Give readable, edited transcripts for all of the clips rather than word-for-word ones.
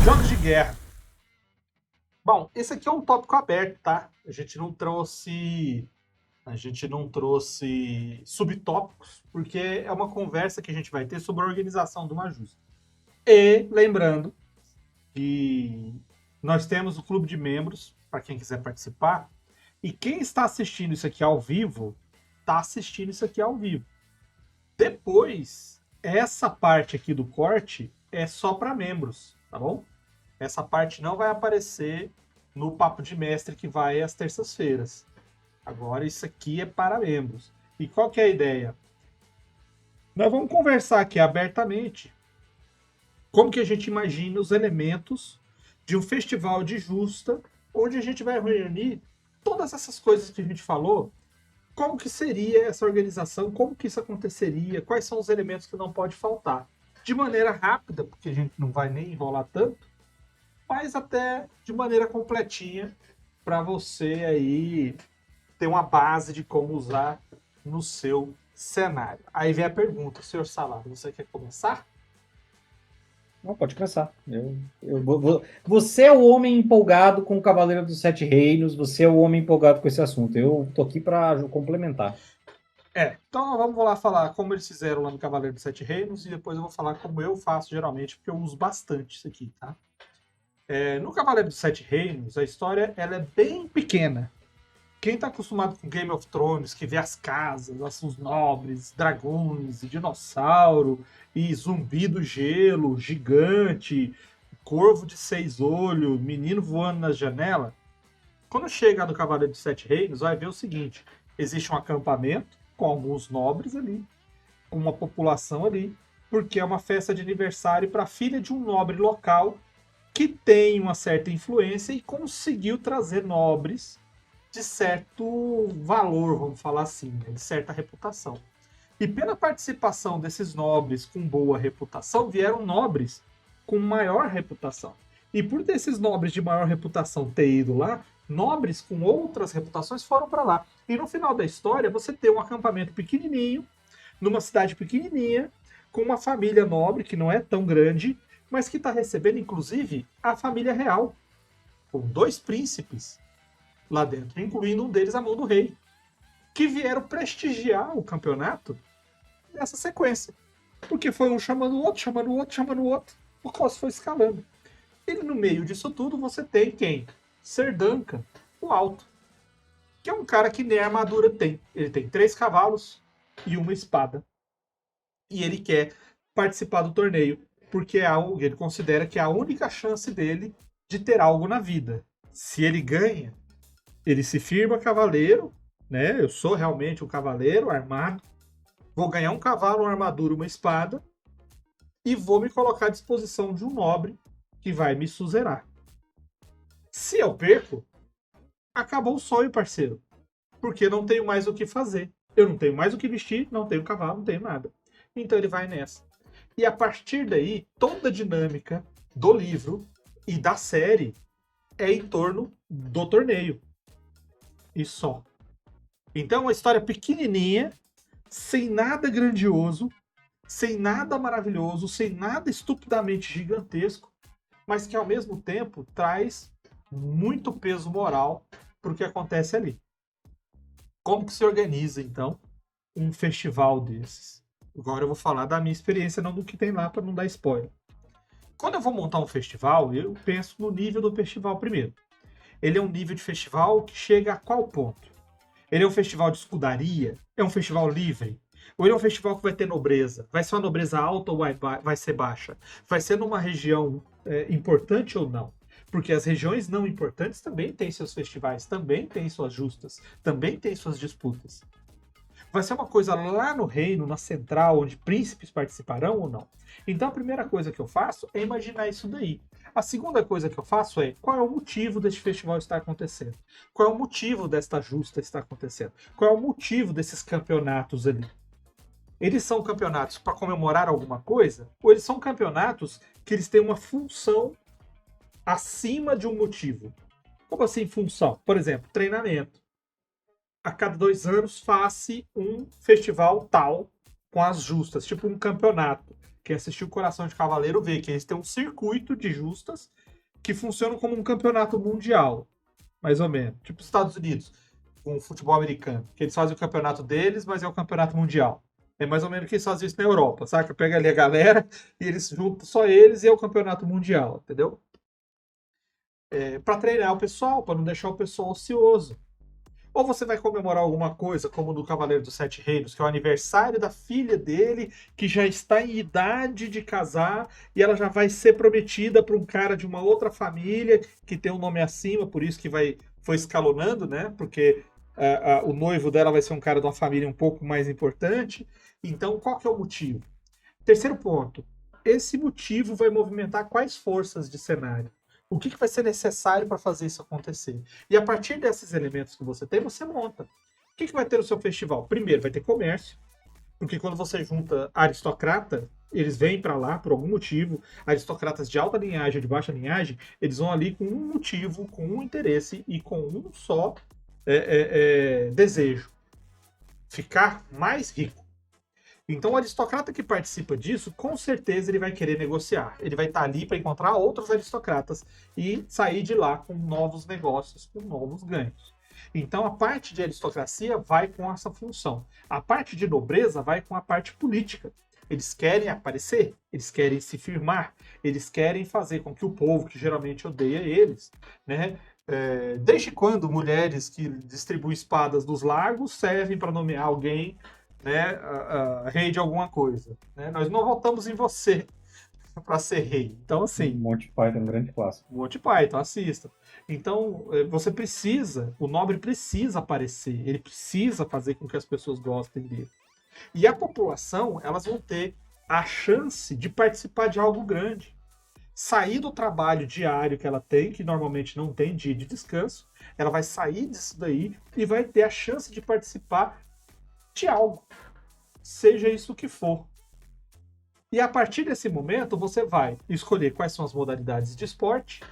Jogos de guerra. Bom, esse aqui é um tópico aberto, tá? A gente não trouxe subtópicos, porque é uma conversa que a gente vai ter sobre a organização de uma justa. E lembrando que nós temos o clube de membros para quem quiser participar. E quem está assistindo isso aqui ao vivo, está assistindo isso aqui ao vivo. Depois, essa parte aqui do corte é só para membros, tá bom? Essa parte não vai aparecer no Papo de Mestre que vai às terças-feiras. Agora isso aqui é para membros. E qual que é a ideia? Nós vamos conversar aqui abertamente como que a gente imagina os elementos de um festival de justa, onde a gente vai reunir todas essas coisas que a gente falou. Como que seria essa organização? Como que isso aconteceria? Quais são os elementos que não pode faltar? De maneira rápida, porque a gente não vai nem enrolar tanto, mas até de maneira completinha para você aí ter uma base de como usar no seu cenário. Aí vem a pergunta, senhor Salado, você quer começar? Não, pode começar. Você é o homem empolgado com o Cavaleiro dos Sete Reinos, você é o homem empolgado com esse assunto. Eu tô aqui para complementar. Então vamos lá falar como eles fizeram lá no Cavaleiro dos Sete Reinos e depois eu vou falar como eu faço geralmente, porque eu uso bastante isso aqui, tá? No Cavaleiro dos Sete Reinos, a história ela é bem pequena. Quem está acostumado com Game of Thrones, que vê as casas, os nobres, dragões, e dinossauro, e zumbi do gelo, gigante, corvo de 6 olhos, menino voando na janela, quando chega no Cavaleiro dos Sete Reinos, vai ver o seguinte: existe um acampamento com alguns nobres ali, com uma população ali, porque é uma festa de aniversário para a filha de um nobre local que tem uma certa influência e conseguiu trazer nobres de certo valor, vamos falar assim, né, de certa reputação. E pela participação desses nobres com boa reputação, vieram nobres com maior reputação. E por desses nobres de maior reputação ter ido lá, nobres com outras reputações foram para lá. E no final da história, você tem um acampamento pequenininho, numa cidade pequenininha, com uma família nobre, que não é tão grande, mas que está recebendo, inclusive, a família real, com 2 príncipes lá dentro, incluindo um deles a mão do rei, que vieram prestigiar o campeonato nessa sequência. Porque foi um chamando o outro, chamando o outro, chamando o outro. O Cos foi escalando. E no meio disso tudo você tem quem? Ser Duncan, o alto. Que é um cara que nem armadura tem. Ele tem 3 cavalos e uma espada. E ele quer participar do torneio. Porque é algo, ele considera que é a única chance dele de ter algo na vida. Se ele ganha, ele se firma cavaleiro, né? Eu sou realmente um cavaleiro armado. Vou ganhar um cavalo, uma armadura, uma espada e vou me colocar à disposição de um nobre que vai me suzerar. Se eu perco, acabou o sonho, parceiro. Porque não tenho mais o que fazer. Eu não tenho mais o que vestir, não tenho cavalo, não tenho nada. Então ele vai nessa. E a partir daí, toda a dinâmica do livro e da série é em torno do torneio. E só. Então, uma história pequenininha, sem nada grandioso, sem nada maravilhoso, sem nada estupidamente gigantesco, mas que ao mesmo tempo traz muito peso moral para o que acontece ali. Como que se organiza, então, um festival desses? Agora eu vou falar da minha experiência, não do que tem lá, para não dar spoiler. Quando eu vou montar um festival, eu penso no nível do festival primeiro. Ele é um nível de festival que chega a qual ponto? Ele é um festival de escudaria? É um festival livre? Ou ele é um festival que vai ter nobreza? Vai ser uma nobreza alta ou vai ser baixa? Vai ser numa região importante ou não? Porque as regiões não importantes também têm seus festivais, também têm suas justas, também têm suas disputas. Vai ser uma coisa lá no reino, na central, onde príncipes participarão ou não? Então a primeira coisa que eu faço é imaginar isso daí. A segunda coisa que eu faço é qual é o motivo deste festival estar acontecendo? Qual é o motivo desta justa estar acontecendo? Qual é o motivo desses campeonatos ali? Eles são campeonatos para comemorar alguma coisa? Ou eles são campeonatos que eles têm uma função acima de um motivo? Como assim função? Por exemplo, treinamento. A cada 2 anos faz-se um festival tal com as justas, tipo um campeonato, quem assistiu Coração de Cavaleiro vê que eles têm um circuito de justas que funcionam como um campeonato mundial, mais ou menos. Tipo os Estados Unidos, com o futebol americano, que eles fazem o campeonato deles, mas é o campeonato mundial. É mais ou menos que eles fazem isso na Europa, saca? Pega ali a galera e eles juntam só eles e é o campeonato mundial, entendeu? Para treinar o pessoal, para não deixar o pessoal ocioso. Ou você vai comemorar alguma coisa, como no Cavaleiro dos Sete Reinos, que é o aniversário da filha dele, que já está em idade de casar, e ela já vai ser prometida para um cara de uma outra família, que tem um nome acima, por isso que foi escalonando, né? Porque o noivo dela vai ser um cara de uma família um pouco mais importante. Então, qual que é o motivo? Terceiro ponto. Esse motivo vai movimentar quais forças de cenário? O que vai ser necessário para fazer isso acontecer? E a partir desses elementos que você tem, você monta. O que vai ter no seu festival? Primeiro, vai ter comércio, porque quando você junta aristocrata, eles vêm para lá por algum motivo. Aristocratas de alta linhagem ou de baixa linhagem, eles vão ali com um motivo, com um interesse e com um só desejo: ficar mais rico. Então, o aristocrata que participa disso, com certeza ele vai querer negociar. Ele vai estar ali para encontrar outros aristocratas e sair de lá com novos negócios, com novos ganhos. Então, a parte de aristocracia vai com essa função. A parte de nobreza vai com a parte política. Eles querem aparecer, eles querem se firmar, eles querem fazer com que o povo, que geralmente odeia eles, né? Desde quando mulheres que distribuem espadas dos lagos servem para nomear alguém, né, rei de alguma coisa, né? Nós não votamos em você para ser rei. Então, assim... Monty Python é um grande clássico. Monty Python, assista. Então, você precisa, o nobre precisa aparecer, ele precisa fazer com que as pessoas gostem dele. E a população, elas vão ter a chance de participar de algo grande. Sair do trabalho diário que ela tem, que normalmente não tem dia de descanso, ela vai sair disso daí e vai ter a chance de participar de algo, seja isso o que for. E a partir desse momento, você vai escolher quais são as modalidades de esporte,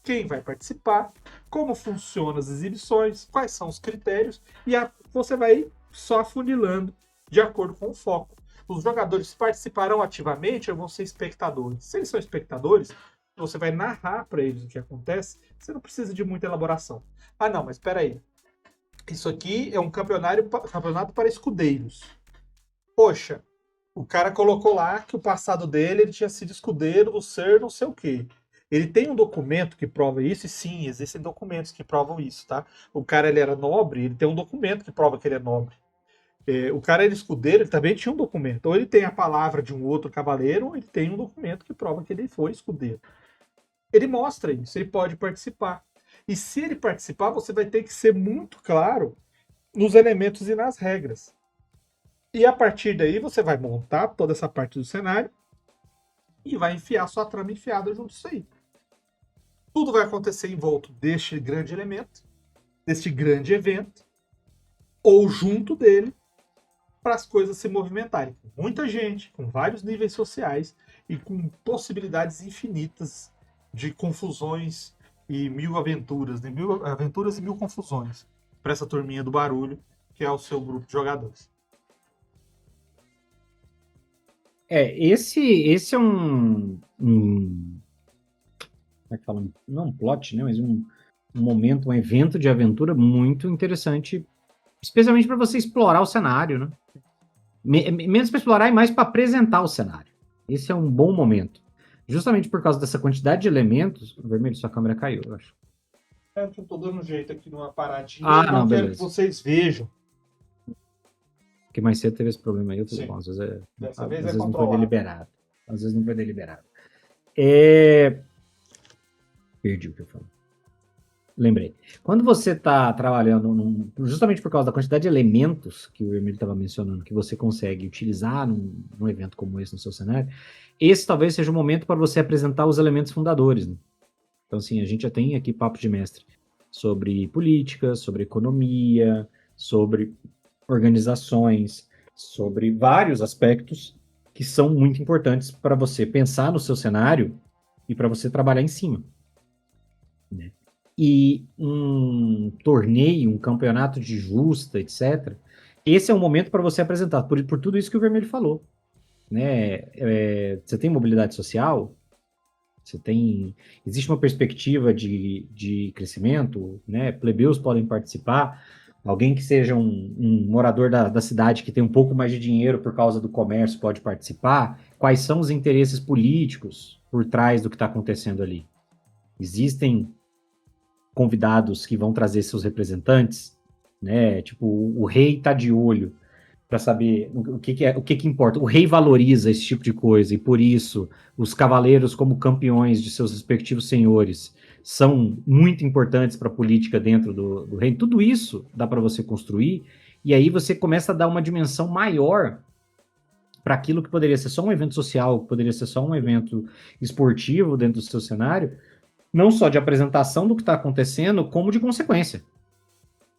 quem vai participar, como funcionam as exibições, quais são os critérios, e você vai só afunilando de acordo com o foco. Os jogadores participarão ativamente ou vão ser espectadores? Se eles são espectadores, você vai narrar para eles o que acontece, você não precisa de muita elaboração. Ah, não, mas espera aí. Isso aqui é um campeonato para escudeiros. Poxa, o cara colocou lá que o passado dele ele tinha sido escudeiro do ser não sei o quê. Ele tem um documento que prova isso, e sim, existem documentos que provam isso, tá? O cara ele era nobre, ele tem um documento que prova que ele é nobre. O cara era escudeiro, ele também tinha um documento. Ou ele tem a palavra de um outro cavaleiro, ou ele tem um documento que prova que ele foi escudeiro. Ele mostra isso, ele pode participar. E se ele participar, você vai ter que ser muito claro nos elementos e nas regras. E a partir daí você vai montar toda essa parte do cenário e vai enfiar sua trama enfiada junto disso aí. Tudo vai acontecer em volta deste grande elemento, deste grande evento, ou junto dele, para as coisas se movimentarem. Com muita gente, com vários níveis sociais e com possibilidades infinitas de confusões e mil aventuras e mil confusões para essa turminha do barulho, que é o seu grupo de jogadores. Esse é como é que fala? Não um plot, né? Mas um momento, um evento de aventura muito interessante, especialmente para você explorar o cenário, né? Menos para explorar e mais para apresentar o cenário. Esse é um bom momento. Justamente por causa dessa quantidade de elementos... Vermelho, sua câmera caiu, eu acho. Eu tô dando um jeito aqui numa paradinha. Não, quero beleza. que vocês vejam. Porque mais cedo teve esse problema aí, tudo bom. Às vezes não foi deliberado. Às vezes não foi deliberado. Perdi o que eu falei. Lembrei. Quando você está trabalhando, justamente por causa da quantidade de elementos que o Vermelho estava mencionando, que você consegue utilizar num evento como esse no seu cenário, esse talvez seja o momento para você apresentar os elementos fundadores. Né? Então, assim, a gente já tem aqui papo de mestre sobre política, sobre economia, sobre organizações, sobre vários aspectos que são muito importantes para você pensar no seu cenário e para você trabalhar em cima. Né? E um torneio, um campeonato de justa, etc., esse é um momento para você apresentar, por tudo isso que o Vermelho falou. né? Você tem mobilidade social, existe uma perspectiva de crescimento, né? Plebeus podem participar, alguém que seja um morador da cidade que tem um pouco mais de dinheiro por causa do comércio pode participar. Quais são os interesses políticos por trás do que está acontecendo ali? Existem convidados que vão trazer seus representantes, né? Tipo, o rei está de olho para saber o que importa. O rei valoriza esse tipo de coisa e por isso os cavaleiros, como campeões de seus respectivos senhores, são muito importantes para a política dentro do reino. Tudo isso dá para você construir e aí você começa a dar uma dimensão maior para aquilo que poderia ser só um evento social, que poderia ser só um evento esportivo dentro do seu cenário, não só de apresentação do que está acontecendo, como de consequência.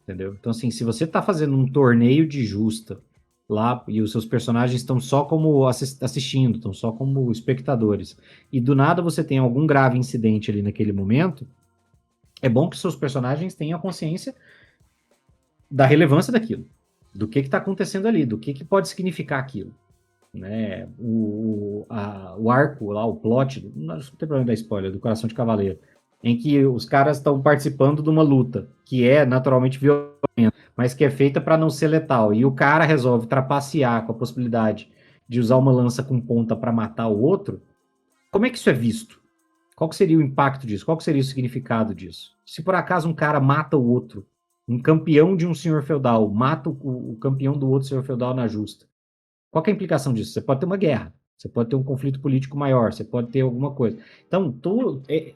Entendeu? Então, assim, se você está fazendo um torneio de justa lá e os seus personagens estão só como assistindo, estão só como espectadores, e do nada você tem algum grave incidente ali naquele momento, é bom que seus personagens tenham consciência da relevância daquilo, do que está acontecendo ali, do que pode significar aquilo. Né? O arco lá, o plot, não tem problema da spoiler, do Coração de Cavaleiro, em que os caras estão participando de uma luta que é naturalmente violenta, mas que é feita para não ser letal. E o cara resolve trapacear com a possibilidade de usar uma lança com ponta para matar o outro. Como é que isso é visto? Qual que seria o impacto disso? Qual que seria o significado disso? Se por acaso um cara mata o outro, um campeão de um senhor feudal mata o campeão do outro senhor feudal na justa, qual que é a implicação disso? Você pode ter uma guerra, você pode ter um conflito político maior, você pode ter alguma coisa. Então,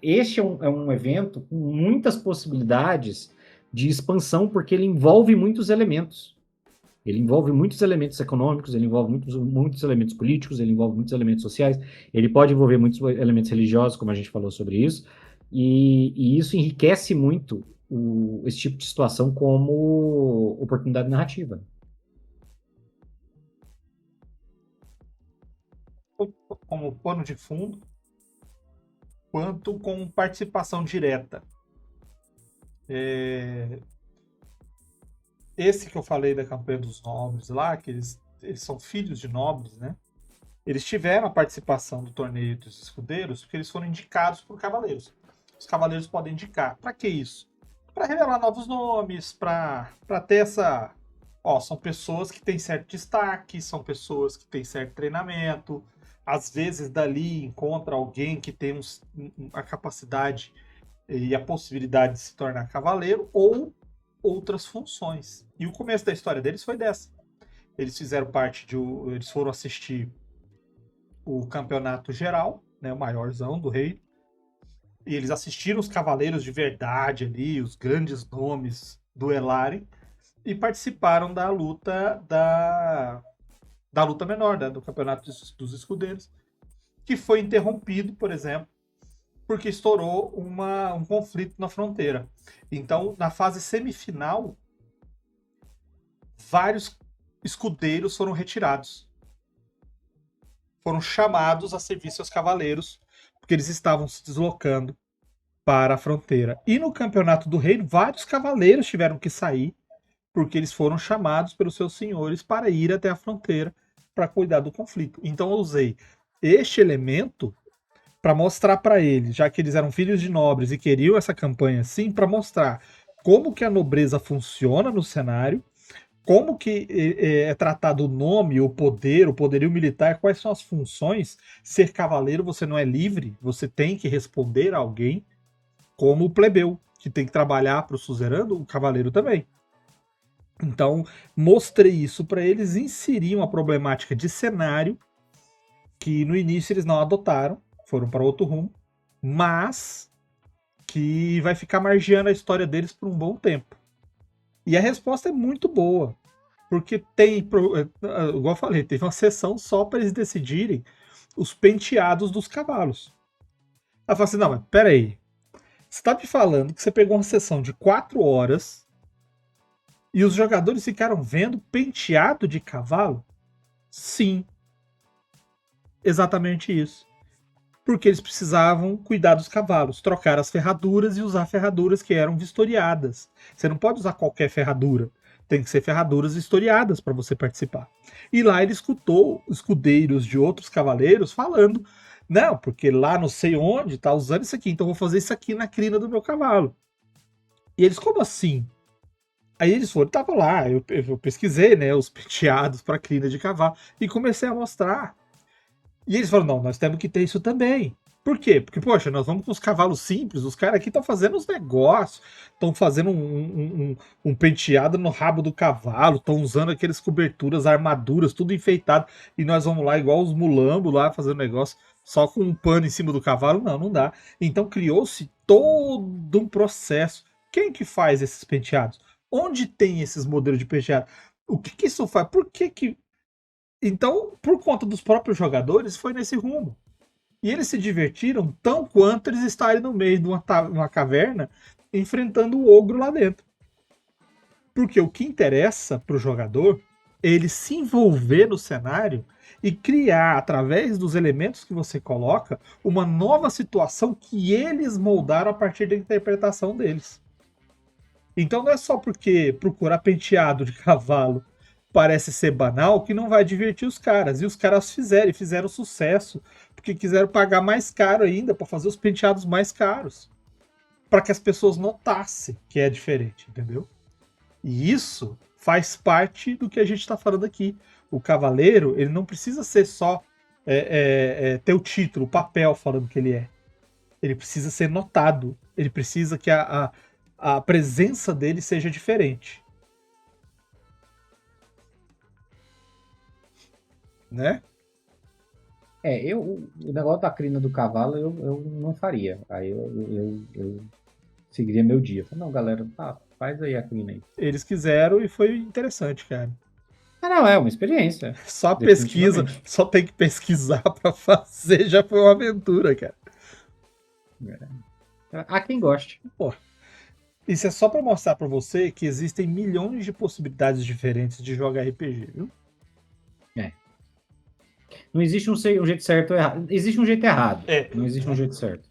este é um evento com muitas possibilidades de expansão, porque ele envolve muitos elementos. Ele envolve muitos elementos econômicos, ele envolve muitos elementos políticos, ele envolve muitos elementos sociais, ele pode envolver muitos elementos religiosos, como a gente falou sobre isso, e isso enriquece muito esse tipo de situação como oportunidade narrativa. Como pano de fundo, quanto com participação direta. Esse que eu falei da campanha dos nobres lá, que eles são filhos de nobres, né? Eles tiveram a participação do torneio dos escudeiros porque eles foram indicados por cavaleiros. Os cavaleiros podem indicar. Para que isso? Para revelar novos nomes, para ter essa... são pessoas que têm certo destaque, são pessoas que têm certo treinamento. Às vezes dali encontra alguém que tem a capacidade e a possibilidade de se tornar cavaleiro ou outras funções. E o começo da história deles foi dessa. Eles fizeram parte eles foram assistir o campeonato geral, né, o maiorzão do rei. E eles assistiram os cavaleiros de verdade ali, os grandes nomes do Elari, e participaram da luta da luta menor, né, do campeonato dos escudeiros, que foi interrompido, por exemplo, porque estourou um conflito na fronteira. Então, na fase semifinal, vários escudeiros foram retirados. Foram chamados a servir seus cavaleiros, porque eles estavam se deslocando para a fronteira. E no campeonato do reino, vários cavaleiros tiveram que sair, porque eles foram chamados pelos seus senhores para ir até a fronteira para cuidar do conflito. Então eu usei este elemento para mostrar para eles, já que eles eram filhos de nobres e queriam essa campanha assim, para mostrar como que a nobreza funciona no cenário, como que é tratado o nome, o poderio militar, quais são as funções. Ser cavaleiro, você não é livre, você tem que responder a alguém, como o plebeu, que tem que trabalhar para o suzerano, o cavaleiro também. Então, mostrei isso para eles, inseri uma problemática de cenário que no início eles não adotaram, foram para outro rumo, mas que vai ficar margeando a história deles por um bom tempo. E a resposta é muito boa, porque tem, igual eu falei, teve uma sessão só para eles decidirem os penteados dos cavalos. Ela fala assim, não, mas peraí, você está me falando que você pegou uma sessão de 4 horas e os jogadores ficaram vendo penteado de cavalo? Sim. Exatamente isso. Porque eles precisavam cuidar dos cavalos, trocar as ferraduras e usar ferraduras que eram vistoriadas. Você não pode usar qualquer ferradura. Tem que ser ferraduras historiadas para você participar. E lá ele escutou escudeiros de outros cavaleiros falando: não, porque lá não sei onde tá usando isso aqui, então eu vou fazer isso aqui na crina do meu cavalo. E eles, como assim? Aí eles foram, tava lá, eu pesquisei, né, os penteados para crina de cavalo e comecei a mostrar. E eles falaram, não, nós temos que ter isso também. Por quê? Porque, poxa, nós vamos com os cavalos simples, os caras aqui estão fazendo os negócios, estão fazendo um penteado no rabo do cavalo, estão usando aqueles coberturas, armaduras, tudo enfeitado, e nós vamos lá igual os mulambos lá fazendo negócio só com um pano em cima do cavalo. Não, não dá. Então criou-se todo um processo. Quem que faz esses penteados? Onde tem esses modelos de penteado? O que que isso faz? Por que que... Então, por conta dos próprios jogadores, foi nesse rumo. E eles se divertiram tão quanto eles estarem no meio de uma caverna enfrentando o ogro lá dentro. Porque o que interessa para o jogador é ele se envolver no cenário e criar, através dos elementos que você coloca, uma nova situação que eles moldaram a partir da interpretação deles. Então não é só porque procurar penteado de cavalo parece ser banal que não vai divertir os caras. E os caras fizeram sucesso, porque quiseram pagar mais caro ainda para fazer os penteados mais caros, para que as pessoas notassem que é diferente, entendeu? E isso faz parte do que a gente está falando aqui. O cavaleiro, ele não precisa ser só ter o título, o papel falando que ele é. Ele precisa ser notado. Ele precisa que a presença dele seja diferente. Né? O negócio da crina do cavalo eu não faria. Aí eu seguiria meu dia. Falei, não, galera, tá, faz aí a crina aí. Eles quiseram e foi interessante, cara. Ah, não, é uma experiência. Só pesquisa, só tem que pesquisar pra fazer, já foi uma aventura, cara. Há quem goste. Pô, isso é só pra mostrar pra você que existem milhões de possibilidades diferentes de jogar RPG, viu? Não existe um jeito certo ou errado. Existe um jeito errado. Não existe um jeito certo.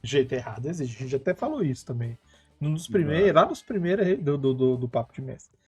Jeito errado existe. A gente até falou isso também. Lá nos primeiros do Papo de Mestre.